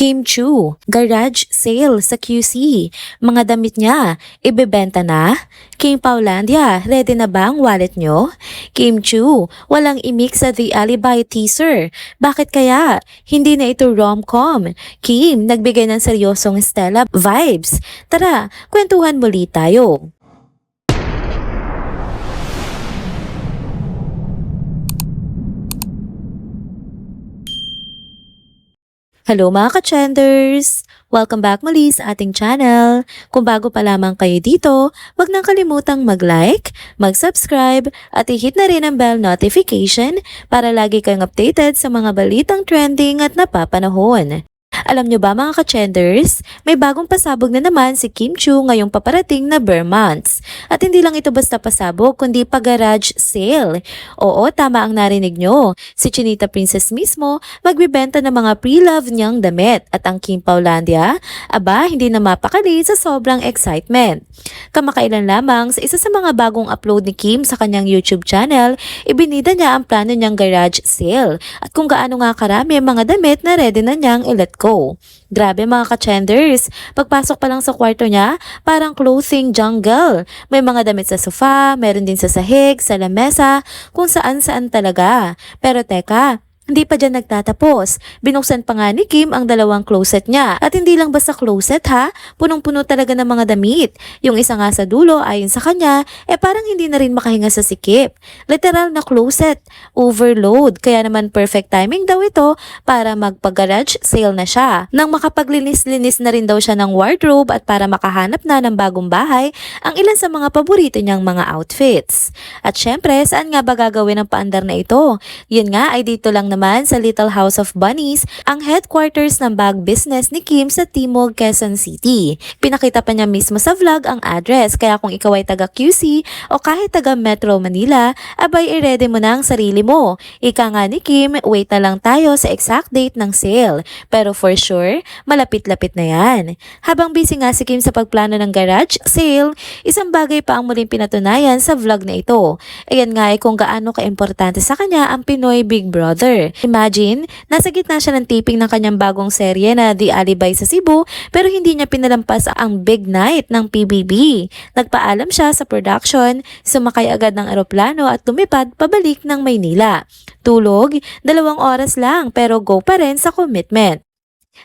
Kim Chu, garage sale sa QC. Mga damit niya, ibebenta na? Kim Paulandia, ready na ba ang wallet nyo? Kim Chu, walang imik sa The Alibi teaser. Bakit kaya? Hindi na ito rom-com. Kim, nagbigay ng seryosong Stella vibes. Tara, kwentuhan muli tayo. Hello mga ka-trenders! Welcome back muli sa ating channel. Kung bago pa lamang kayo dito, huwag nang kalimutang mag-like, mag-subscribe at i-hit na rin ang bell notification para lagi kayong updated sa mga balitang trending at napapanahon. Alam nyo ba mga ka-trenders, may bagong pasabog na naman si Kim Chu ngayong paparating na Bare Months. At hindi lang ito basta pasabog kundi pa-garage sale. Oo, tama ang narinig nyo. Si Chinita Princess mismo magbibenta ng mga pre-love niyang damit. At ang Kim Paulandia, aba hindi na mapakali sa sobrang excitement. Kamakailan lamang sa isa sa mga bagong upload ni Kim sa kanyang YouTube channel, ibinida niya ang plano niyang garage sale at kung gaano nga karami ang mga damit na ready na niyang i-let go. Grabe mga ka-trenders, pagpasok pa lang sa kwarto niya, parang clothing jungle. May mga damit sa sofa, meron din sa sahig, sa lamesa, kung saan-saan talaga. Pero teka, hindi pa dyan nagtatapos. Binuksan pa nga ni Kim ang dalawang closet niya. At hindi lang basta closet ha, punong-puno talaga ng mga damit. Yung isa nga sa dulo ayon sa kanya, parang hindi na rin makahinga sa sikip. Literal na closet, overload. Kaya naman perfect timing daw ito para magpag-garage sale na siya. Nang makapaglinis-linis na rin daw siya ng wardrobe at para makahanap na ng bagong bahay ang ilan sa mga paborito niyang mga outfits. At syempre, saan nga ba gagawin ang paandar na ito? Yun nga ay dito lang naman sa Little House of Bunnies, ang headquarters ng bag business ni Kim sa Timog, Quezon City. Pinakita pa niya mismo sa vlog ang address, kaya kung ikaw ay taga QC o kahit taga Metro Manila, abay i-ready mo na ang sarili mo. Ika nga ni Kim, wait na lang tayo sa exact date ng sale. Pero for sure, malapit-lapit na yan. Habang busy nga si Kim sa pagplano ng garage sale, isang bagay pa ang muling pinatunayan sa vlog na ito. Ayan nga ay kung gaano ka-importante sa kanya ang Pinoy Big Brother. Imagine, nasa gitna siya ng taping ng kanyang bagong serye na The Alibi sa Cebu pero hindi niya pinalampas ang big night ng PBB. Nagpaalam siya sa production, sumakay agad ng eroplano at lumipad pabalik ng Maynila. Tulog, 2 oras lang pero go pa rin sa commitment.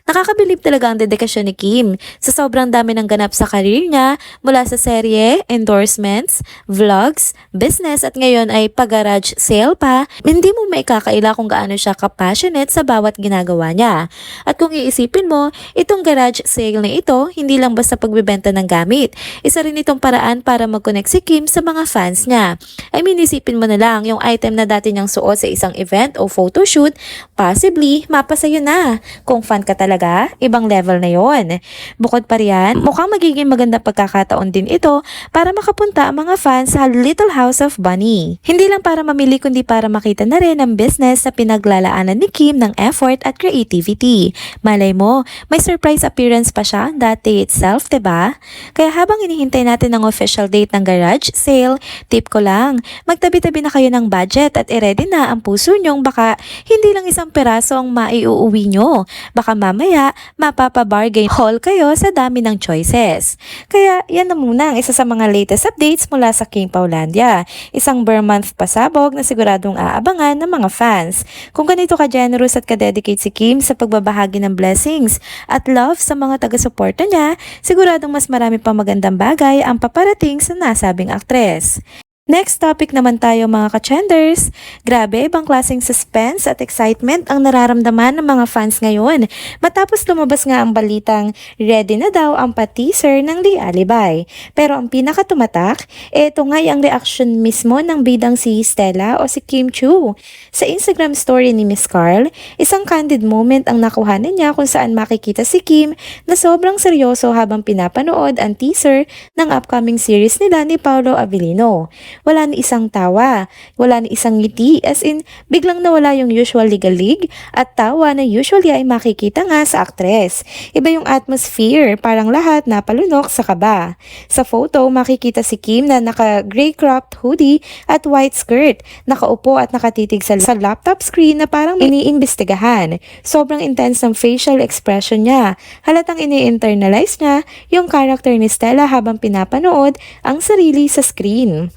Nakakabilib talaga ang dedikasyon ni Kim sa sobrang dami ng ganap sa career niya mula sa serye, endorsements, vlogs, business at ngayon ay pag-garage sale pa. Hindi mo maikakaila kung gaano siya ka-passionate sa bawat ginagawa niya. At kung iisipin mo, itong garage sale na ito hindi lang basta pagbebenta ng gamit. Isa rin itong paraan para mag-connect si Kim sa mga fans niya. I mean, isipin mo na lang yung item na dati niyang suot sa isang event o photoshoot, possibly mapasayo na. Kung fan ka talaga, ibang level na yon. Bukod pa riyan, mukhang magiging maganda pagkakataon din ito para makapunta ang mga fans sa Little House of Bunny. Hindi lang para mamili kundi para makita na rin ang business sa pinaglalaanan ni Kim ng effort at creativity. Malay mo, may surprise appearance pa siya that day itself, diba? Kaya habang inihintay natin ang official date ng garage sale, tip ko lang, magtabi-tabi na kayo ng budget at i-ready na ang puso nyong baka hindi lang isang peraso ang maiuuwi nyo. Baka mamaya mapapa-bargain haul kayo sa dami ng choices. Kaya yan na muna ang isa sa mga latest updates mula sa Kim Paulandia. Isang Bare Month pasabog na siguradong aabangan ng mga fans. Kung ganito ka-generous at ka-dedicate si Kim sa pagbabahagi ng blessings at love sa mga taga-suporta niya, siguradong mas marami pang magandang bagay ang paparating sa nasabing aktres. Next topic naman tayo mga ka-trenders. Grabe, ibang klaseng suspense at excitement ang nararamdaman ng mga fans ngayon matapos lumabas nga ang balitang ready na daw ang pa-teaser ng The Alibi. Pero ang pinakatumatak, ito nga ang reaction mismo ng bidang si Stella o si Kim Chu. Sa Instagram story ni Miss Carl, isang candid moment ang nakuhanan niya kung saan makikita si Kim na sobrang seryoso habang pinapanood ang teaser ng upcoming series nila ni Paolo Avellino. wala ni isang tawa, wala ni isang ngiti, as in biglang nawala yung usual ligalig at tawa na usually ay makikita nga sa aktres. Iba yung atmosphere, parang lahat napalunok sa kaba. Sa photo, makikita si Kim na naka-gray cropped hoodie at white skirt, nakaupo at nakatitig sa laptop screen na parang iniimbestigahan. Sobrang intense ng facial expression niya. Halatang ini-internalize niya yung character ni Stella habang pinapanood ang sarili sa screen.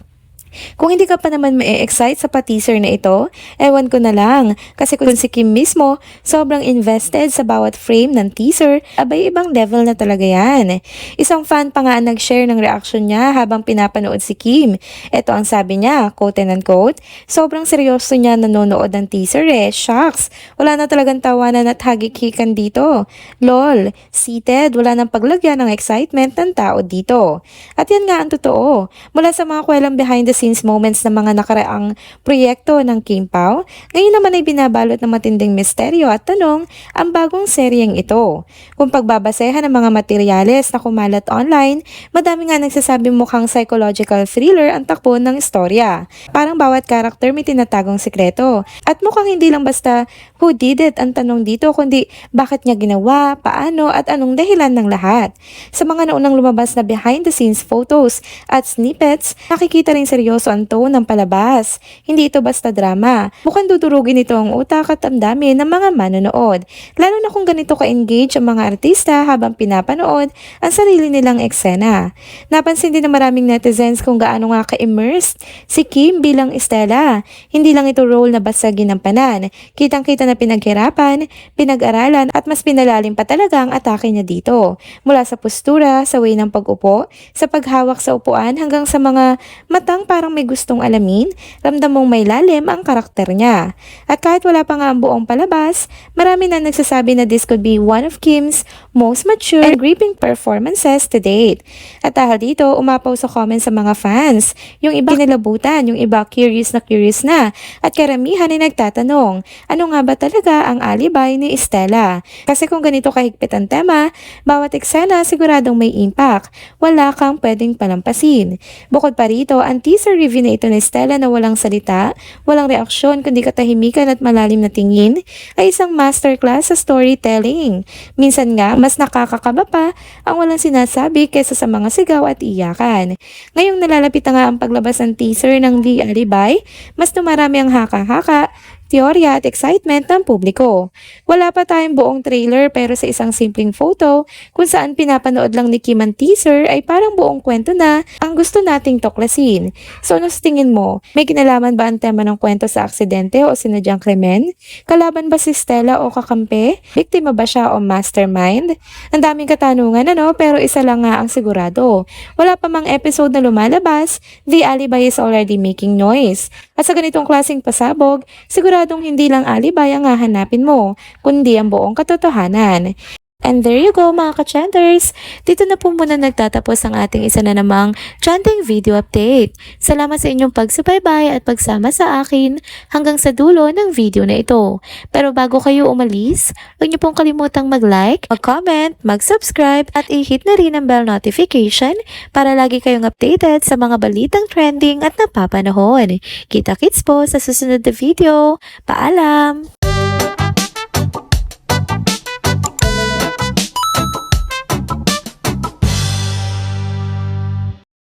Kung hindi ka pa naman ma-excite sa pa-teaser na ito, ewan ko na lang. Kasi kung si Kim mismo, sobrang invested sa bawat frame ng teaser, abay ibang level na talaga yan. Isang fan pa nga ang nag-share ng reaction niya habang pinapanood si Kim. Ito ang sabi niya, quote and unquote, sobrang seryoso niya nanonood ng teaser Shucks, wala na talagang tawanan at hagik-hikan dito. Lol, seated, wala nang paglagyan ng excitement ng tao dito. At yan nga ang totoo. Mula sa mga kwelang behind the scenes moments ng mga nakaraang proyekto ng Kim Pao, ngayon naman ay binabalot ng matinding misteryo at tanong ang bagong seryeng ito. Kung pagbabasehan ng mga materyales na kumalat online, madami nga nagsasabi mukhang psychological thriller ang takbo ng istorya. Parang bawat karakter may tinatagong sikreto. At mukhang hindi lang basta who did it ang tanong dito, kundi bakit niya ginawa, paano at anong dahilan ng lahat. Sa mga naunang lumabas na behind the scenes photos at snippets, nakikita rin seryoso ang tone ng palabas. Hindi ito basta drama. Mukhang dudurugin ito ang utak at damdamin ng mga manonood. Lalo na kung ganito ka-engage ang mga artista habang pinapanood ang sarili nilang eksena. Napansin din ng maraming netizens kung gaano nga ka-immersed si Kim bilang Stella. Hindi lang ito role na basta ginampanan. Kitang-kita na pinaghirapan, pinag-aralan at mas pinalalim pa talaga ang atake niya dito. Mula sa postura, sa way ng pag-upo, sa paghawak sa upuan hanggang sa mga matang parang may gustong alamin, ramdam mong may lalim ang karakter niya. At kahit wala pa nga ang buong palabas, marami na nagsasabi na this could be one of Kim's most mature and gripping performances to date. At dahil dito, umapaw sa comments sa mga fans. Yung iba kinilabutan, yung iba curious na, at karamihan ay nagtatanong, ano nga ba talaga ang alibay ni Stella? Kasi kung ganito kahigpit ang tema, bawat eksena siguradong may impact. Wala kang pwedeng palampasin. Bukod pa rito, ang teaser review na ito ni Stella na walang salita, walang reaksyon kundi katahimikan at malalim na tingin ay isang masterclass sa storytelling. Minsan nga, mas nakakakaba pa ang walang sinasabi kaysa sa mga sigaw at iyakan. Ngayong nalalapit na nga ang paglabas ng teaser ng The Alibay, mas dumarami ang haka-haka, teorya at excitement ng publiko. Wala pa tayong buong trailer pero sa isang simpleng photo kung saan pinapanood lang ni Kim ang teaser ay parang buong kwento na ang gusto nating tuklasin. So ano sa tingin mo? May kinalaman ba ang tema ng kwento sa aksidente o sinadyang krimen? Kalaban ba si Stella o kakampi? Biktima ba siya o mastermind? Ang daming katanungan pero isa lang nga ang sigurado. Wala pa mang episode na lumalabas, The Alibay is already making noise. At sa ganitong klaseng pasabog, siguradong hindi lang alibay ang hahanapin mo, kundi ang buong katotohanan. And there you go mga ka-Chanters! Dito na po muna nagtatapos ang ating isa na namang Chanting video update. Salamat sa inyong pagsubaybay at pagsama sa akin hanggang sa dulo ng video na ito. Pero bago kayo umalis, huwag niyo pong kalimutang mag-like, mag-comment, mag-subscribe at i-hit na rin ang bell notification para lagi kayong updated sa mga balitang trending at napapanahon. Kita-kits po sa susunod na video. Paalam!